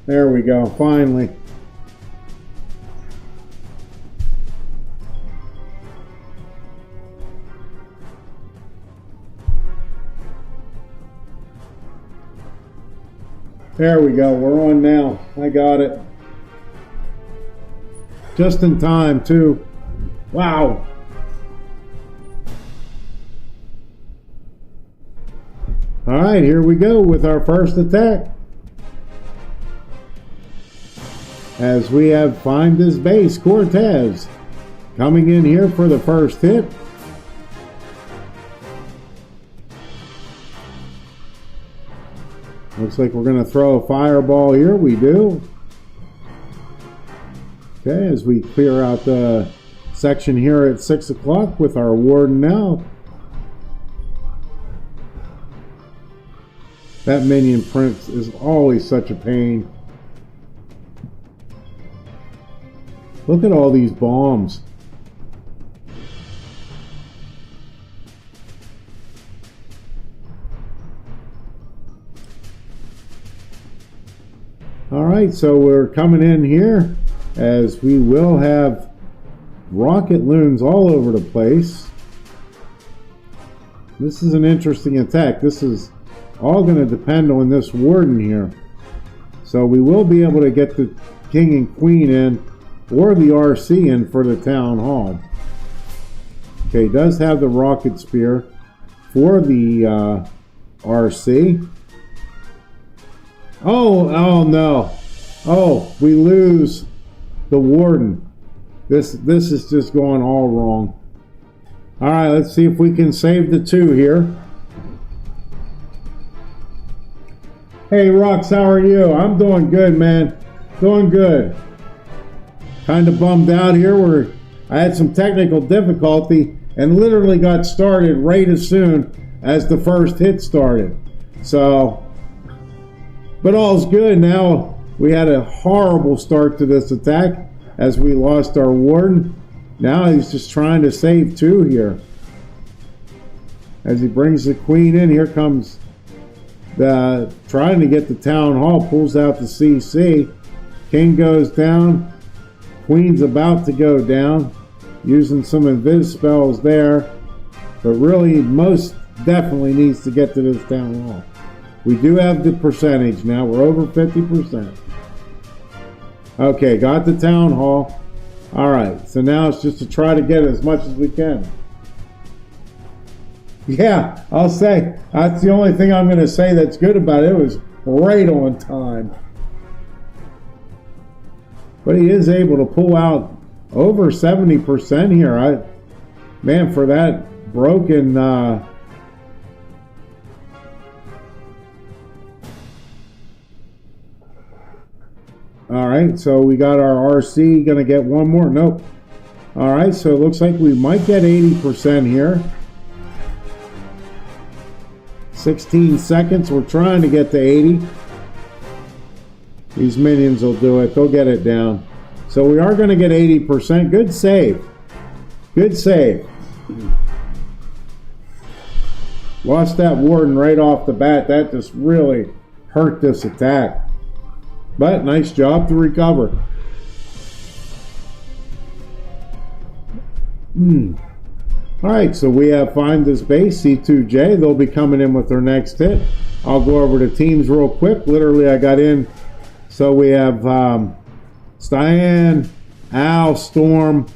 There we go, finally. There we go, we're on now. I got it. Just in time, too. Wow. All right, here we go with our first attack. As we have Find This Base, Cortez coming in here for the first hit. Looks like we're going to throw a fireball here. We do. Okay, as we clear out the section here at 6 o'clock with our warden now. That minion prince is always such a pain. Look at all these bombs. Alright, so we're coming in here as we will have rocket loons all over the place. This is an interesting attack. This is all going to depend on this warden here. So we will be able to get the king and queen in, or the RC in for the town hall. Okay, does have the rocket spear for the RC. Oh no. Oh, we lose the warden. This is just going all wrong. All right, let's see if we can save the 2 here. Hey, Rox, how are you? I'm doing good, man. Doing good. Kind of bummed out here where I had some technical difficulty and literally got started right as soon as the first hit started. So, but all's good. Now we had a horrible start to this attack as we lost our warden. Now he's just trying to save 2 here. As he brings the queen in, here comes the trying to get the town hall, pulls out the CC. King goes down. Queen's about to go down, using some invis spells there, but really most definitely needs to get to this town hall. We do have the percentage now. We're over 50%. Okay, got the town hall. All right, so now it's just to try to get as much as we can. Yeah, I'll say that's the only thing I'm going to say that's good about it. It was right on time. But he is able to pull out over 70% here. Man, for that broken all right, so we got our RC gonna get one more. Nope. All right, so it looks like we might get 80% here. 16 seconds. We're trying to get to 80. These minions will do it. They'll get it down. So we are going to get 80%. Good save. Good save. Lost that warden right off the bat. That just really hurt this attack. But nice job to recover. Alright, so we have Find This Base, C2J. They'll be coming in with their next hit. I'll go over the teams real quick. Literally, I got in. So we have Styan, Al, Storm,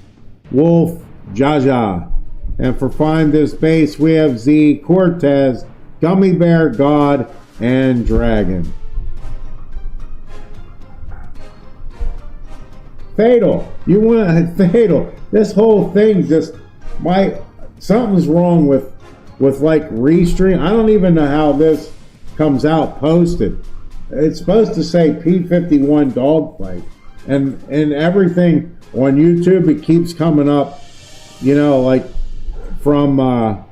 Wolf, Jaja. And for Find This Base, we have Z, Cortez, Gummy Bear, God, and Dragon. Fatal. You want Fatal. This whole thing just something's wrong with like restream. I don't even know how this comes out posted. It's supposed to say P51 dogfight, and everything on YouTube it keeps coming up, you know, like from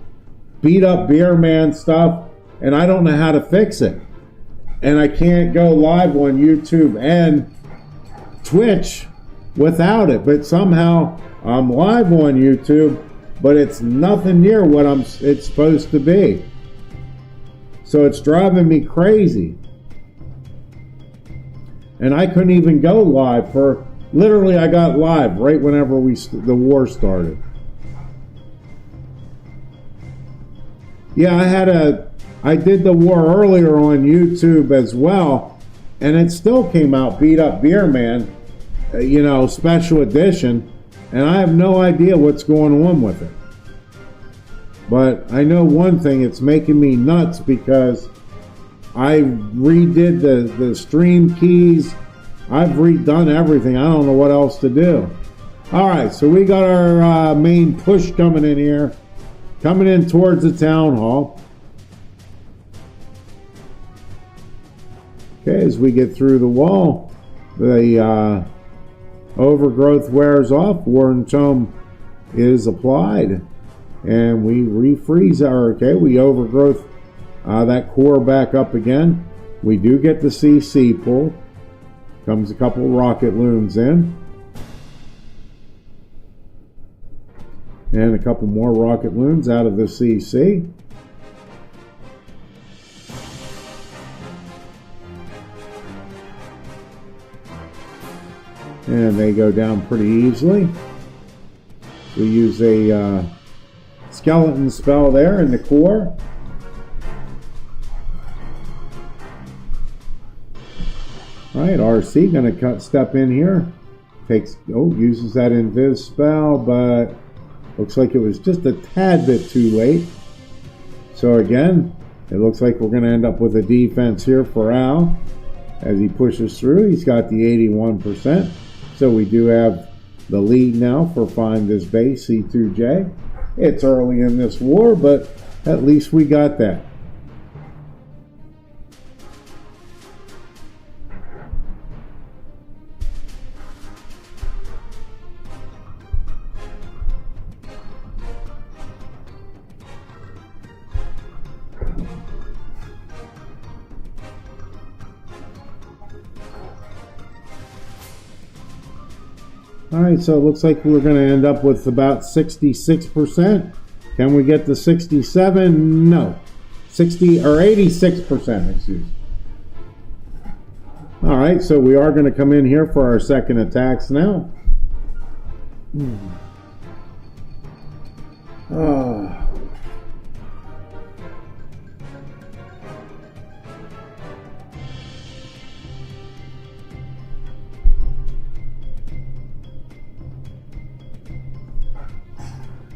beat up beer man stuff, and I don't know how to fix it, and I can't go live on YouTube and Twitch without it. But somehow I'm live on YouTube, but it's nothing near what it's supposed to be. So it's driving me crazy. and I couldn't even go live for, literally I got live right whenever the war started. Yeah, I did the war earlier on YouTube as well, and it still came out, Beat Up Beer Man, you know, special edition, and I have no idea what's going on with it. But I know one thing, it's making me nuts because I redid the stream keys. I've redone everything. I don't know what else to do. All right, so we got our main push coming in here, coming in towards the town hall. Okay, as we get through the wall, the overgrowth wears off, Warden Tome is applied, and we refreeze our, okay, we overgrowth that core back up again. We do get the CC pull. Comes a couple rocket looms in. And a couple more rocket looms out of the CC. And they go down pretty easily. We use a skeleton spell there in the core. All right, RC gonna step in here. Uses that invis spell, but looks like it was just a tad bit too late. So again, it looks like we're gonna end up with a defense here for Al. As he pushes through, he's got the 81%. So we do have the lead now for Find This Base, C2J. It's early in this war, but at least we got that. All right, so it looks like we're going to end up with about 66%. Can we get to 67? No. 60 or 86%, excuse me. All right, so we are going to come in here for our second attacks now.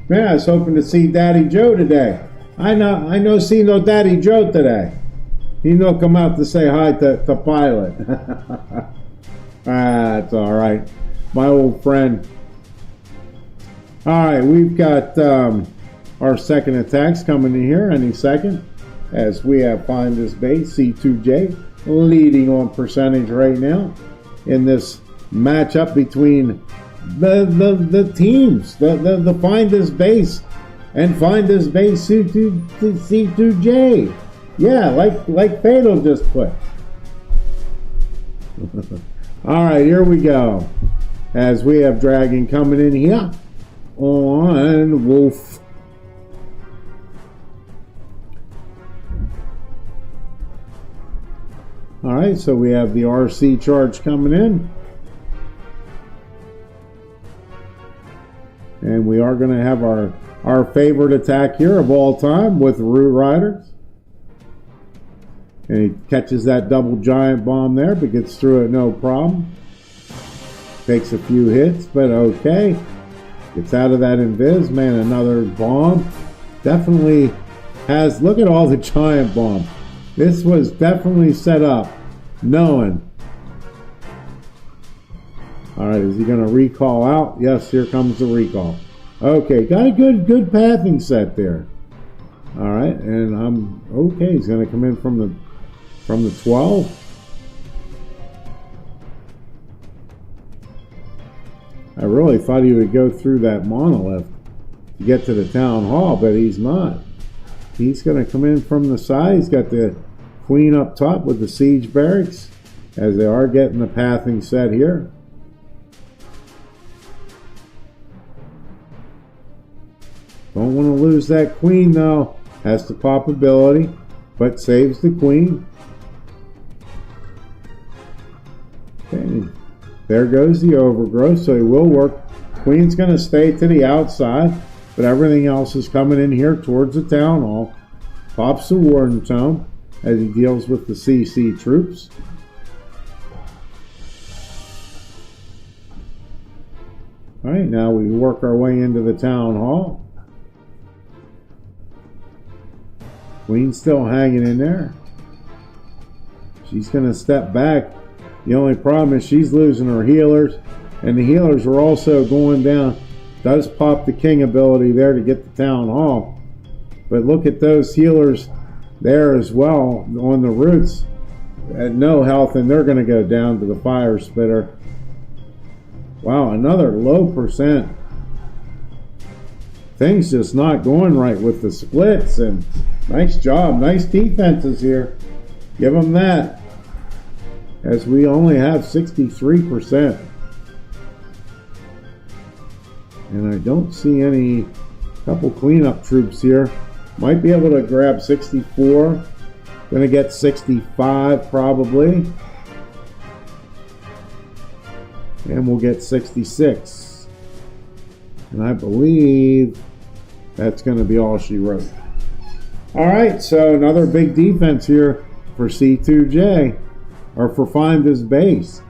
Man, I was hoping to see Daddy Joe today. I know see no Daddy Joe today. He no come out to say hi to Pilot. That's all right. My old friend. All right, we've got our second attacks coming in here any second. As we have Find This Base, C2J, leading on percentage right now in this matchup between the teams, the Find This Base and Find This Base C2J. Yeah, like Fatal just put. All right, here we go. As we have Dragon coming in here on Wolf. All right, so we have the RC charge coming in. And we are going to have our favorite attack here of all time with Root Riders. And he catches that double giant bomb there, but gets through it no problem. Takes a few hits, but okay. Gets out of that invis. Man, another bomb. Definitely has, look at all the giant bombs. This was definitely set up knowing. All right, is he going to recall out? Yes, here comes the recall. Okay, got a good pathing set there. All right, and I'm okay. He's going to come in from the 12. I really thought he would go through that monolith to get to the town hall, but he's not. He's going to come in from the side. He's got the queen up top with the siege barracks, as they are getting the pathing set here. Don't want to lose that queen though. Has the pop ability, but saves the queen. There goes the overgrowth, so he will work. Queen's going to stay to the outside, but everything else is coming in here towards the town hall. Pops the warden tome as he deals with the CC troops. All right, now we work our way into the town hall. Queen's still hanging in there. She's going to step back. The only problem is she's losing her healers, and the healers are also going down. Does pop the king ability there to get the town hall. But look at those healers there as well on the roots at no health, and they're going to go down to the fire spitter. Wow, another low percent. Things just not going right with the splits, and nice job, nice defenses here. Give them that. As we only have 63%. And I don't see any couple cleanup troops here. Might be able to grab 64. Gonna get 65 probably. And we'll get 66. And I believe that's going to be all she wrote. All right, so another big defense here for C2J, or for Find This Base.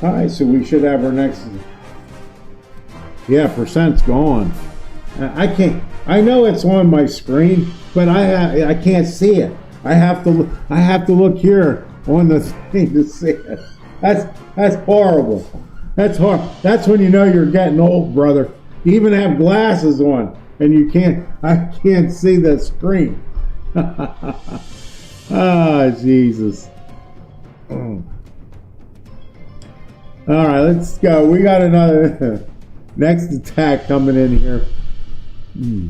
All right, so we should have our next. Yeah, percent's gone. I can't. I know it's on my screen, but I can't see it. I have to look here on the thing to see it. That's horrible. That's hard. That's when you know you're getting old, brother. You even have glasses on, and you can't. I can't see the screen. Ah, Jesus. All right, let's go. We got another next attack coming in here. I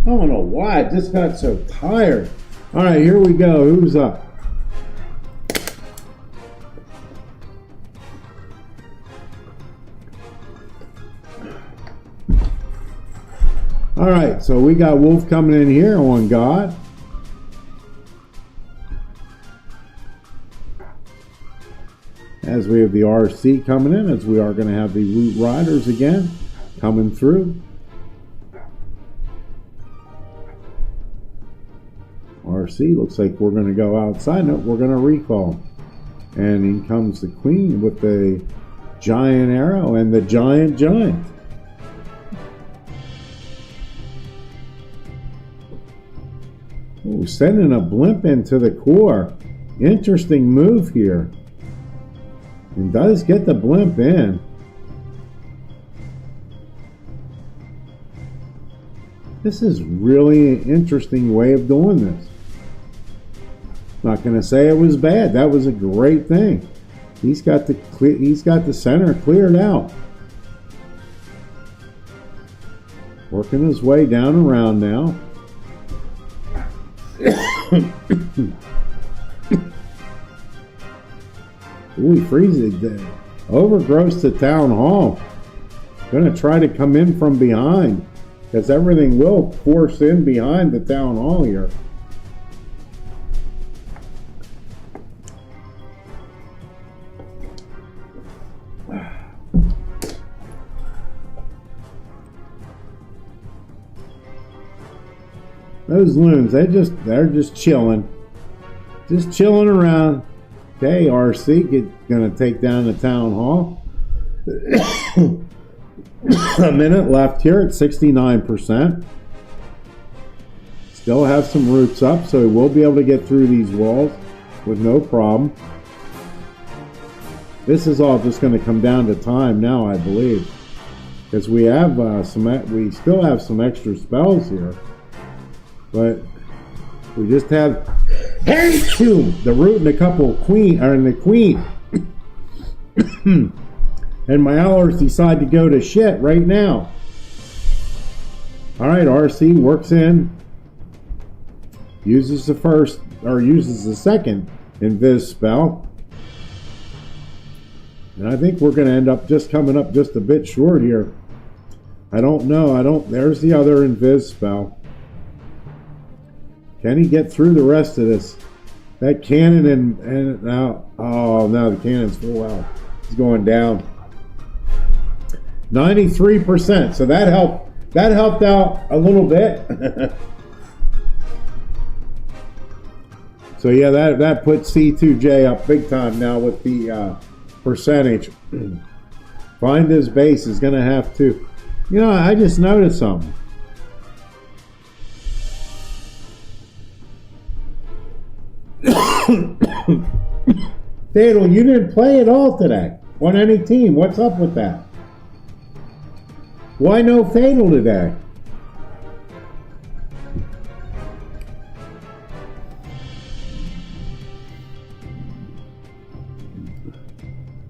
don't know why I just got so tired. All right, here we go. Who's up? All right, so we got Wolf coming in here on God. As we have the RC coming in, as we are going to have the Root Riders again coming through. RC looks like we're going to go outside. No, we're going to recall. And in comes the Queen with the giant arrow and the giant. Ooh, sending a blimp into the core. Interesting move here. And does get the blimp in. This is really an interesting way of doing this. Not going to say it was bad. That was a great thing. He's got the center cleared out. Working his way down around now. Ooh, he freezes it. Overgrowth to town hall. Gonna try to come in from behind, because everything will force in behind the town hall here. Those loons, they're just chilling. Just chilling around. Okay, RC gonna take down the town hall. A minute left here at 69%. Still have some roots up, so we will be able to get through these walls with no problem. This is all just going to come down to time now, I believe, because we have we still have some extra spells here, but we just have The root and a couple of queen, or the queen. And my hours decide to go to shit right now. All right, RC works in. Uses the first, or uses the second invis spell. And I think we're going to end up just coming up just a bit short here. I don't know. There's the other invis spell. Can he get through the rest of this? That cannon and now, oh, now the cannon's full out. It's going down. 93%. So that helped out a little bit. So yeah, that puts C2J up big time now with the percentage. Find his base is going to have to. You know, I just noticed something. Fatal, you didn't play at all today on any team. What's up with that? Why no Fatal today?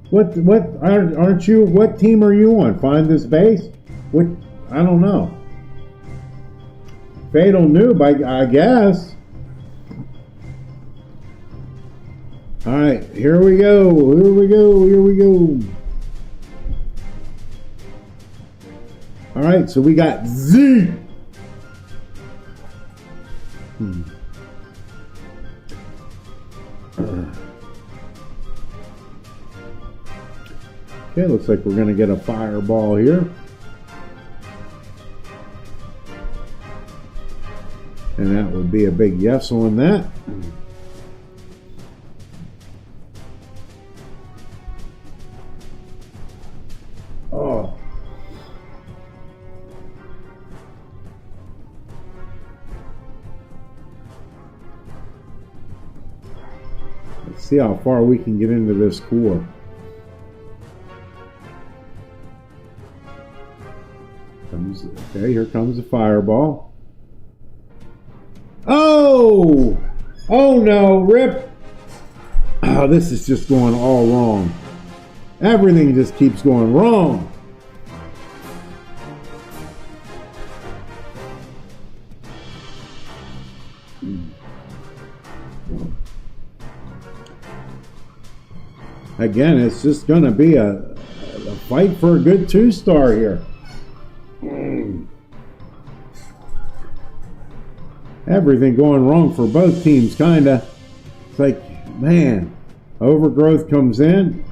What aren't you? What team are you on? Find this base? What? I don't know. Fatal noob, I guess. All right, here we go. Here we go. Here we go. All right, so we got Z. Okay, looks like we're going to get a fireball here. And that would be a big yes on that. Oh. Let's see how far we can get into this core. Okay, here comes the fireball. Oh! Oh no, rip! Oh, this is just going all wrong. Everything just keeps going wrong. Again, it's just going to be a fight for a good 2-star here. Everything going wrong for both teams, kinda. It's like, man, Overgrowth comes in.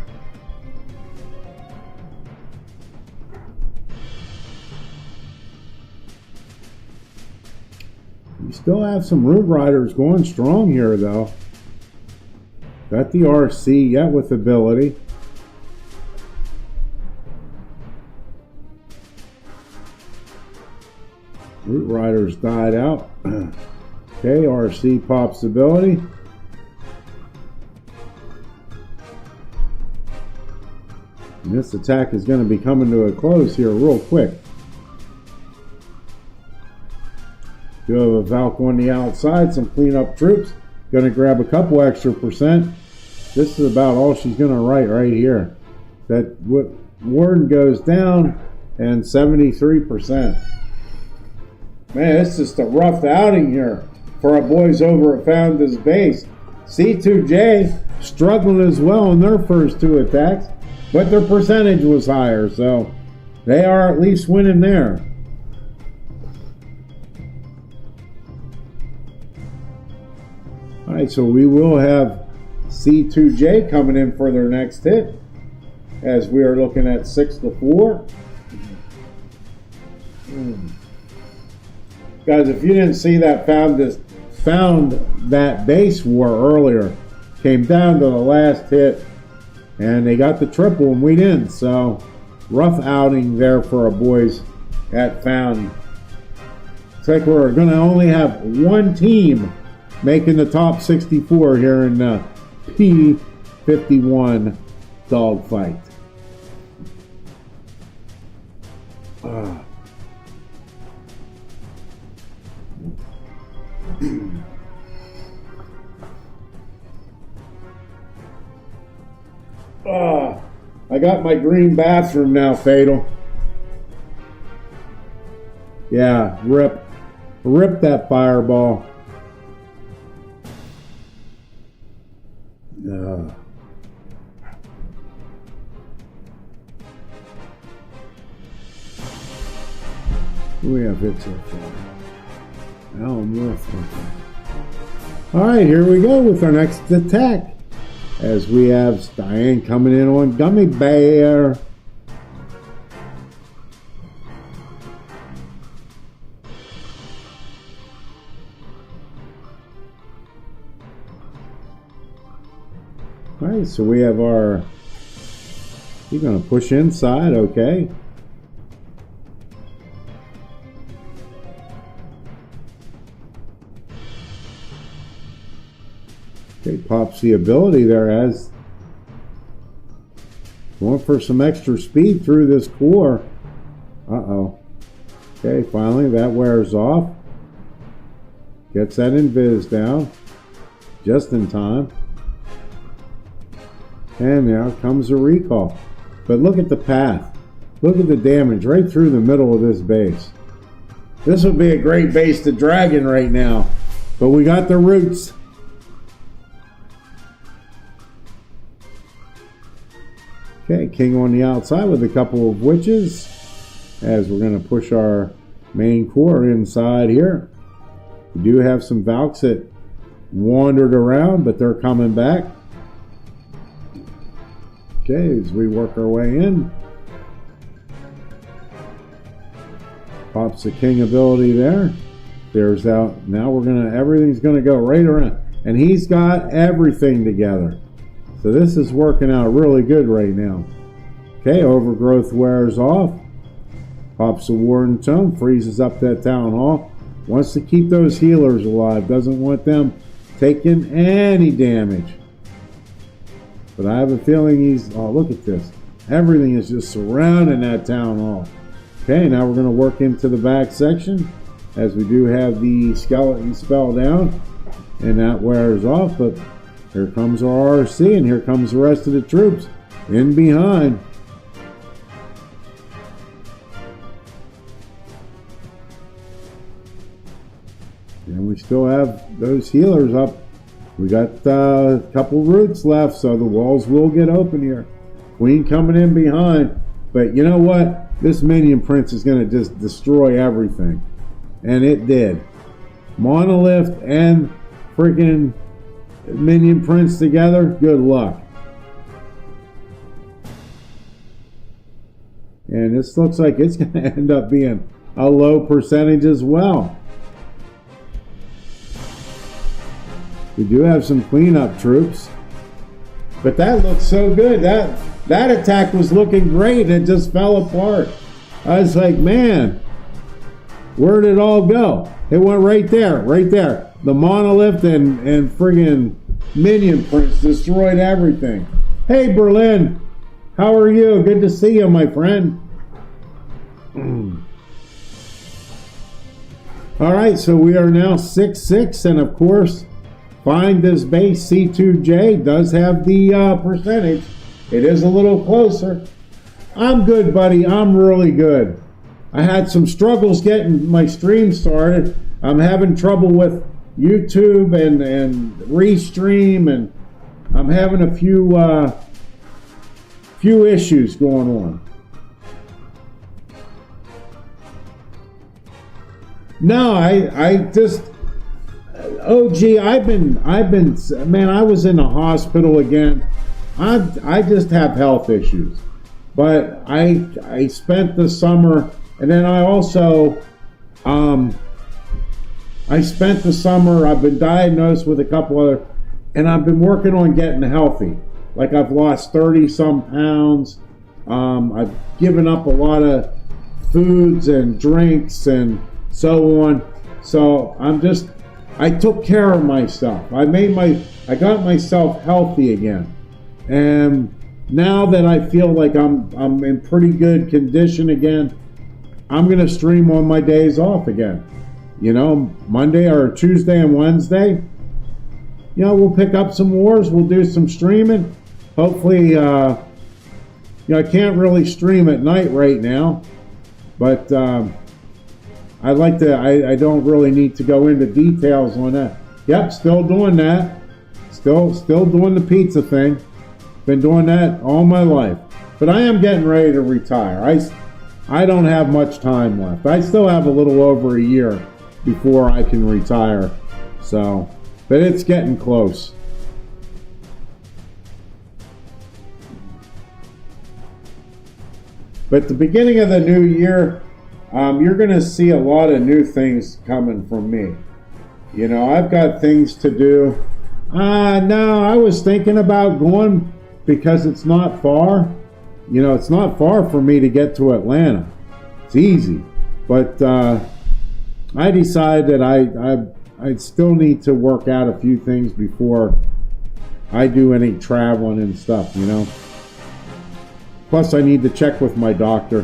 You still have some Root Riders going strong here, though. Got the RC yet with ability. Root Riders died out. Okay, RC pops ability. And this attack is going to be coming to a close here real quick. Do have a Valk on the outside, some cleanup troops. Going to grab a couple extra percent. This is about all she's going to write right here. That Warden goes down and 73%. Man, it's just a rough outing here for our boys over at Found His Base. C2J struggling as well in their first 2 attacks, but their percentage was higher, so they are at least winning there. All right, so we will have C2J coming in for their next hit, as we are looking at 6-4. Guys, if you didn't see that found that base war earlier, came down to the last hit, and they got the triple and we didn't. So rough outing there for our boys at Found. Looks like we're going to only have one team making the top 64 here in P51 dogfight. I got my green bathroom now, Fatal. Yeah, rip that fireball. We have hit so far. Alright, here we go with our next attack. As we have Diane coming in on Gummy Bear. Alright, so we have our... You're going to push inside, okay. Okay, pops the ability there as going for some extra speed through this core. Uh-oh. Okay, finally that wears off. Gets that invis down just in time. And now comes a recall. But look at the path. Look at the damage right through the middle of this base. This would be a great base to Dragon right now. But we got the roots. Okay, King on the outside with a couple of witches. As we're going to push our main core inside here. We do have some Valks that wandered around, but they're coming back. Okay, as we work our way in. Pops the King ability there. There's out. Now everything's gonna go right around. And he's got everything together. So this is working out really good right now. Okay, Overgrowth wears off. Pops the Warden Tome, freezes up that Town Hall. Wants to keep those healers alive. Doesn't want them taking any damage. But I have a feeling oh, look at this. Everything is just surrounding that Town Hall. Okay, now we're going to work into the back section as we do have the skeleton spell down. And that wears off, but here comes our RC and here comes the rest of the troops in behind. And we still have those healers up. We got a couple roots left, so the walls will get open here. Queen coming in behind. But you know what? This Minion Prince is going to just destroy everything. And it did. Monolith and freaking Minion Prince together, good luck. And this looks like it's going to end up being a low percentage as well. We do have some cleanup troops. But that looks so good. That attack was looking great. It just fell apart. I was like, man, where did it all go? It went right there, right there. The Monolith and friggin' Minion Prince destroyed everything. Hey, Berlin. How are you? Good to see you, my friend. All right, so we are now 6-6, and of course, find this base. C2J does have the percentage. It is a little closer. I'm good, buddy. I'm really good. I had some struggles getting my stream started. I'm having trouble with YouTube and restream, and I'm having a few issues going on. No, I just OG, I've been man, I was in the hospital again. I just have health issues. But I spent the summer, and then I also I spent the summer, I've been diagnosed with a couple other, and I've been working on getting healthy. Like I've lost 30 some pounds. I've given up a lot of foods and drinks and so on. So I took care of myself. I got myself healthy again. And now that I feel like I'm in pretty good condition again, I'm gonna stream on my days off again. You know, Monday or Tuesday and Wednesday. You know, we'll pick up some wars, we'll do some streaming. Hopefully I can't really stream at night right now, but I'd like to. I don't really need to go into details on that. Yep, still doing that. Still doing the pizza thing. Been doing that all my life. But I am getting ready to retire. I don't have much time left. I still have a little over a year before I can retire. So, but it's getting close. But the beginning of the new year, you're going to see a lot of new things coming from me. I've got things to do. No, I was thinking about going because it's not far. It's not far for me to get to Atlanta. It's easy. But I decided that I still need to work out a few things before I do any traveling and stuff, Plus, I need to check with my doctor.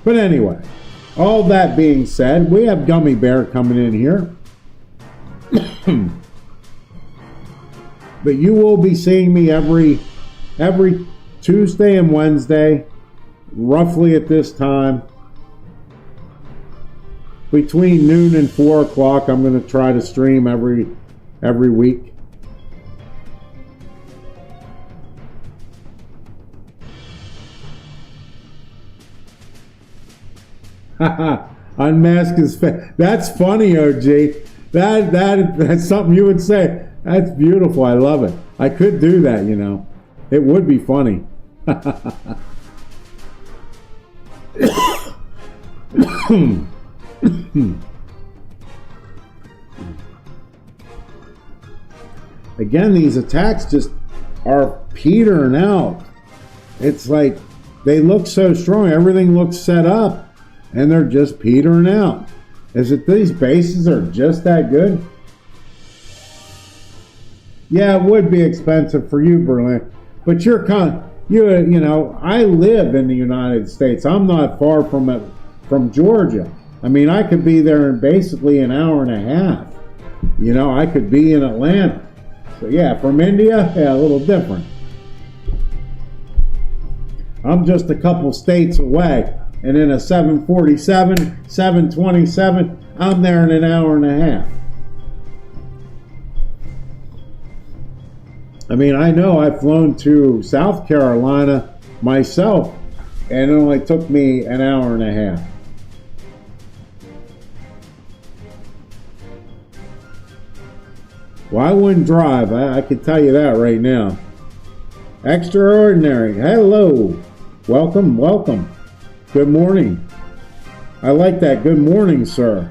But anyway, all that being said, we have Gummy Bear coming in here. But you will be seeing me every Tuesday and Wednesday, roughly at this time. Between noon and 4 o'clock, I'm going to try to stream every week. Unmask his face. That's funny, OG. That's something you would say. That's beautiful. I love it. I could do that, It would be funny. Again, these attacks just are petering out. It's like they look so strong. Everything looks set up. And they're just petering out. Is it these bases are just that good? Yeah, it would be expensive for you, Berlin. But I live in the United States. I'm not far from Georgia. I mean, I could be there in basically an hour and a half. I could be in Atlanta. So yeah, from India, yeah, a little different. I'm just a couple states away. And in a 747, 727, I'm there in an hour and a half. I mean, I know I've flown to South Carolina myself, and it only took me an hour and a half. Well, I wouldn't drive. I can tell you that right now. Extraordinary. Hello. Welcome, welcome. Good morning. I like that. Good morning, sir.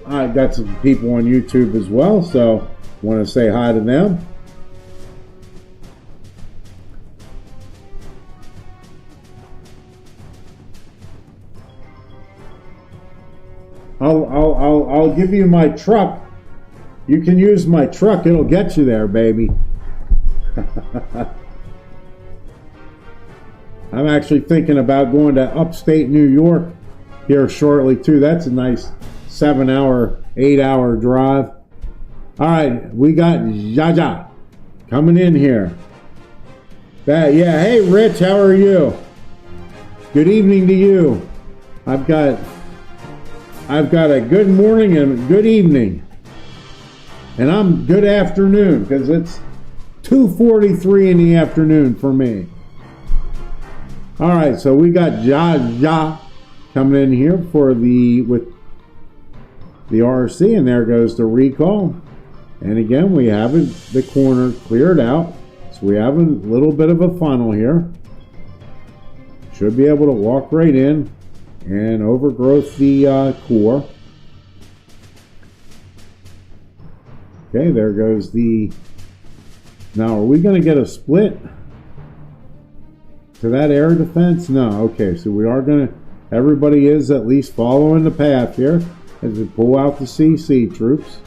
I got some people on YouTube as well, so want to say hi to them. I'll give you my truck. You can use my truck. It'll get you there, baby. I'm actually thinking about going to upstate New York here shortly, too. That's a nice 7-hour, 8-hour drive. All right, we got Jaja coming in here. Yeah, hey, Rich, how are you? Good evening to you. I've got a good morning and a good evening. And I'm good afternoon because it's 2:43 in the afternoon for me. All right, so we got Jaja coming in here with the RC, and there goes the recall. And again, we have the corner cleared out, so we have a little bit of a funnel here. Should be able to walk right in and overgrowth the core. Okay, there goes the... Now, are we going to get a split to that air defense? No. Okay, so we are going to... Everybody is at least following the path here as we pull out the CC troops.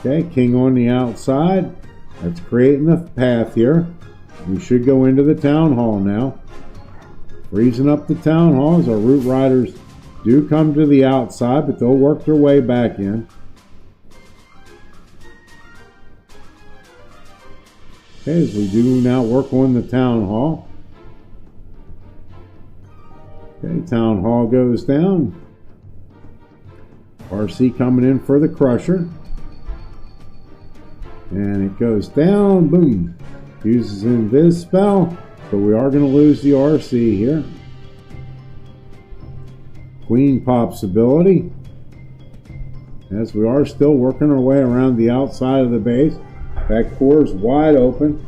Okay, King on the outside. That's creating the path here. We should go into the town hall now. Freezing up the town hall as our route riders do come to the outside, but they'll work their way back in. Okay, as we do now work on the town hall. Okay, town hall goes down. RC coming in for the crusher. And it goes down, boom. Uses invis spell, but we are going to lose the RC here. Queen pops ability. As we are still working our way around the outside of the base. That core is wide open.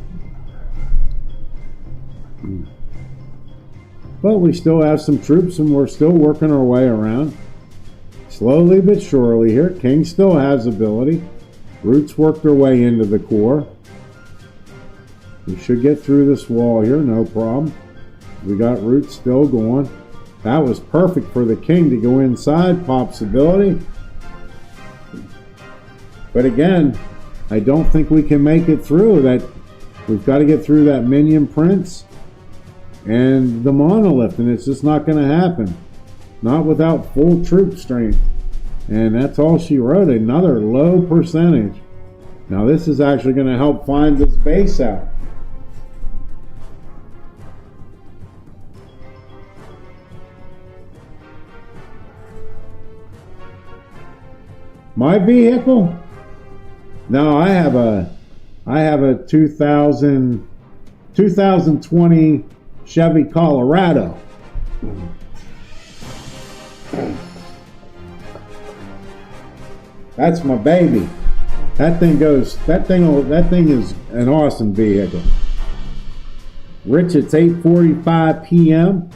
But we still have some troops and we're still working our way around. Slowly but surely here. King still has ability. Roots work their way into the core. We should get through this wall here, no problem. We got roots still going. That was perfect for the king to go inside. Pops ability. But again, I don't think we can make it through that. We've got to get through that minion prince and the monolith, and it's just not going to happen. Not without full troop strength. And that's all she wrote, another low percentage. Now this is actually going to help find this base out. My vehicle? No, I have a 2020 Chevy Colorado. That's my baby. That thing is an awesome vehicle. Rich, it's 8:45 p.m.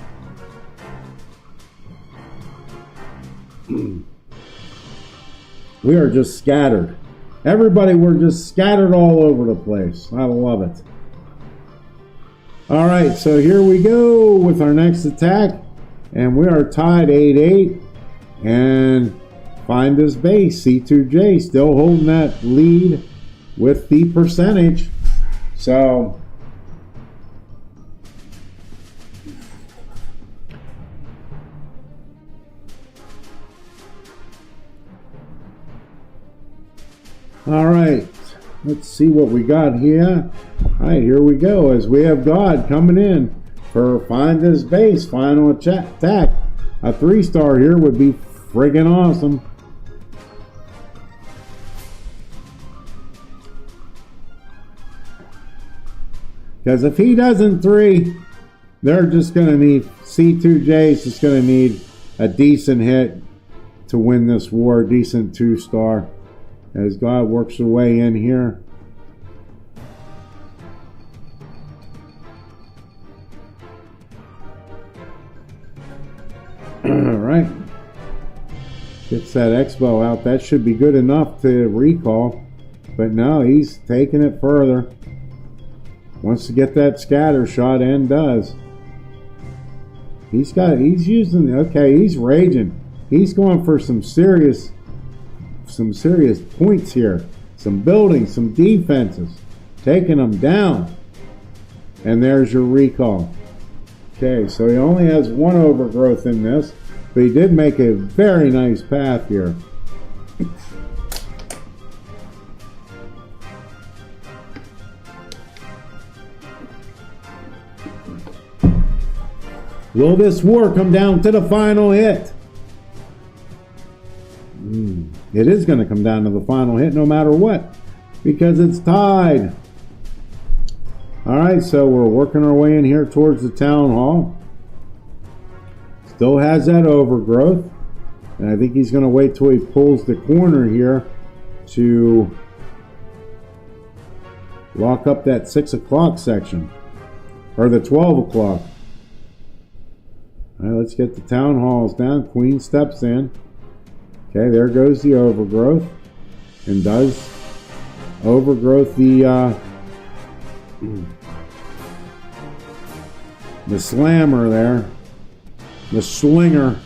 We are just scattered. Everybody, we're just scattered all over the place. I love it. All right, so here we go with our next attack. And we are tied 8-8. And find this base. C2J still holding that lead with the percentage. So all right, let's see what we got here. All right, here we go as we have God coming in for find this base final attack. A 3-star here would be friggin' awesome. Because if he doesn't 3, they're just going to need, C2J's just going to need a decent hit to win this war, decent 2-star. As God works their way in here. Alright. Gets that Expo out. That should be good enough to recall. But no, he's taking it further. Wants to get that scatter shot and does. He's using, okay, he's raging. He's going for some serious points here. Some building, some defenses. Taking them down. And there's your recall. Okay, so he only has 1 overgrowth in this. But he did make a very nice path here. Will this war come down to the final hit? It is going to come down to the final hit no matter what, because it's tied. Alright, so we're working our way in here towards the town hall. Still has that overgrowth, and I think he's going to wait till he pulls the corner here to lock up that 6 o'clock section, or the 12 o'clock. Alright, let's get the town halls down. Queen steps in. Okay, there goes the overgrowth, and does overgrowth the slammer there, the slinger.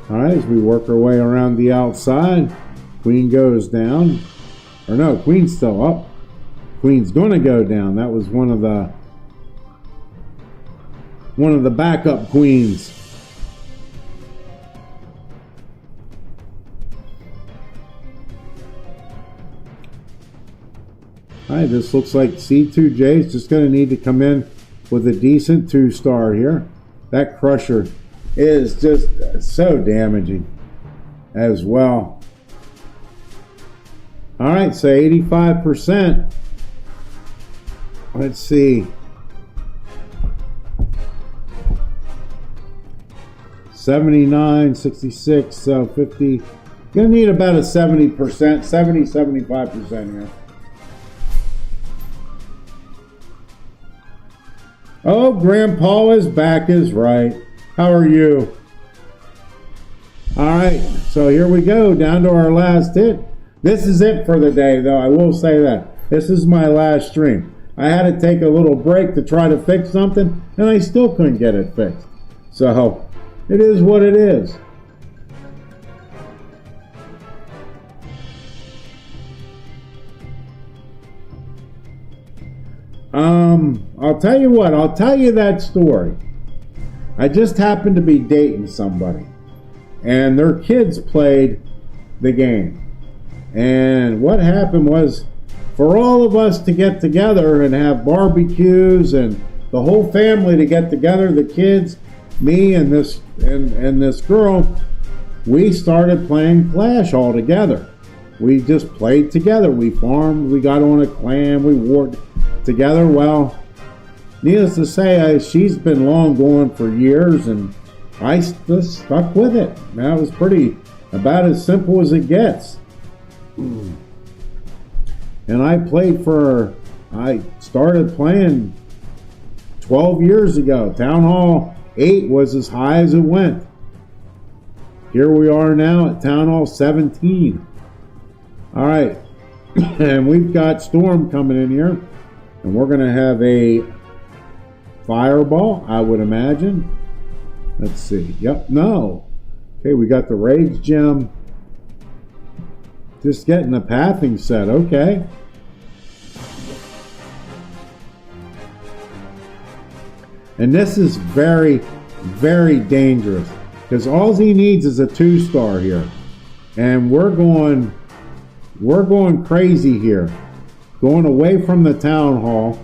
All right, as we work our way around the outside, Queen goes down, or no, Queen's still up. Queen's gonna go down. That was one of the backup queens. right, this looks like C2J is just going to need to come in with a decent 2-star here. That crusher is just so damaging as well. All right, so 85%. Let's see. 79, 66, so 50. Gonna need about a 70%, 70, 75% here. Oh, Grandpa is back is right. How are you? All right, so here we go, down to our last hit. This is it for the day, though. I will say that. This is my last stream. I had to take a little break to try to fix something, and I still couldn't get it fixed. So, it is what it is. I'll tell you what, I'll tell you that story. I just happened to be dating somebody, and their kids played the game. And what happened was, for all of us to get together and have barbecues and the whole family to get together, the kids, me and this girl, we started playing Clash all together. We just played together. We farmed, we got on a clan, we warred together. Well, needless to say, she's been long gone for years, and I just stuck with it. That was about as simple as it gets. And I started playing 12 years ago. Town Hall 8 was as high as it went. Here we are now at Town Hall 17. All right, and we've got Storm coming in here, and we're going to have a Fireball, I would imagine. Let's see. Yep, no. Okay, we got the Rage Gem. Just getting the pathing set. Okay. And this is very, very dangerous, because all he needs is a 2-star here. And we're going crazy here. Going away from the Town Hall.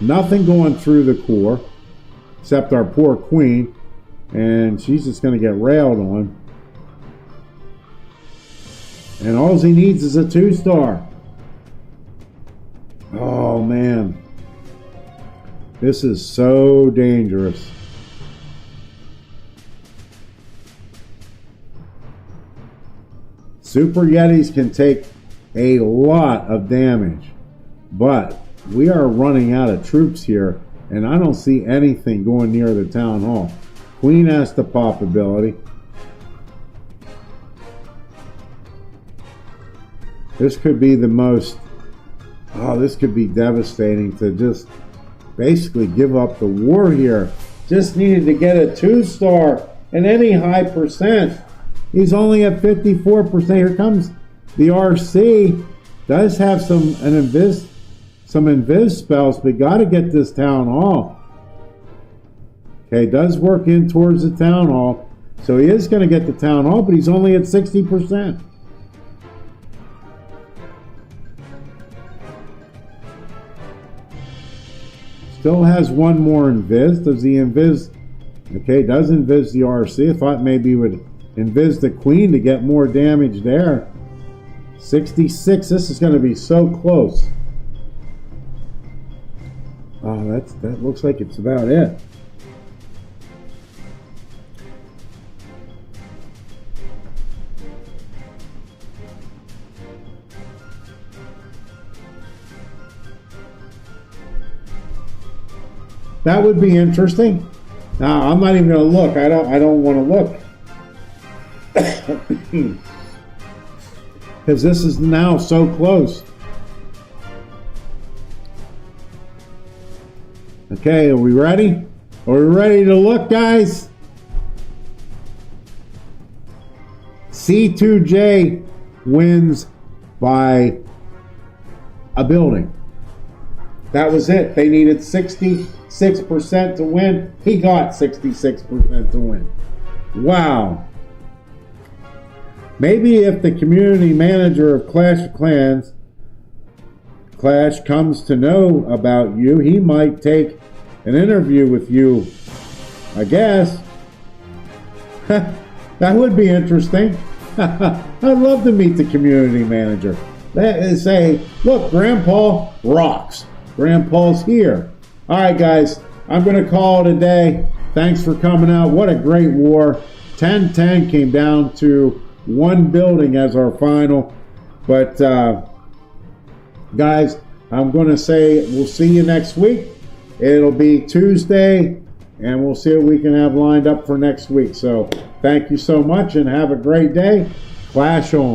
Nothing going through the core, except our poor queen, and she's just going to get railed on. And all he needs is a 2-star. Oh man, this is so dangerous. Super Yetis can take a lot of damage, but we are running out of troops here, and I don't see anything going near the Town Hall. Queen has the pop ability. This could be the most... Oh, this could be devastating to just basically give up the war here. Just needed to get a 2-star and any high percent. He's only at 54%. Here comes the RC. Does have some invis spells, but got to get this Town Hall. Okay, does work in towards the Town Hall. So he is going to get the Town Hall, but he's only at 60%. Still has one more invis. Does he invis? Okay, does invis the RC. I thought maybe he would invis the queen to get more damage there. 66. This is going to be so close. Oh, that looks like it's about it. That would be interesting. Now, I'm not even going to look. I don't want to look. Because this is now so close. Okay, are we ready? Are we ready to look, guys? C2J wins by a building. That was it. They needed 66% to win. He got 66% to win. Wow. Maybe if the community manager of Clash of Clans Clash comes to know about you, he might take an interview with you, I guess. That would be interesting. I'd love to meet the community manager. Say, look, Grandpa rocks. Grandpa's here. All right, guys, I'm going to call it a day. Thanks for coming out. What a great war. 10-10 came down to one building as our final. But, guys, I'm going to say we'll see you next week. It'll be Tuesday, and we'll see what we can have lined up for next week. So thank you so much, and have a great day. Clash on.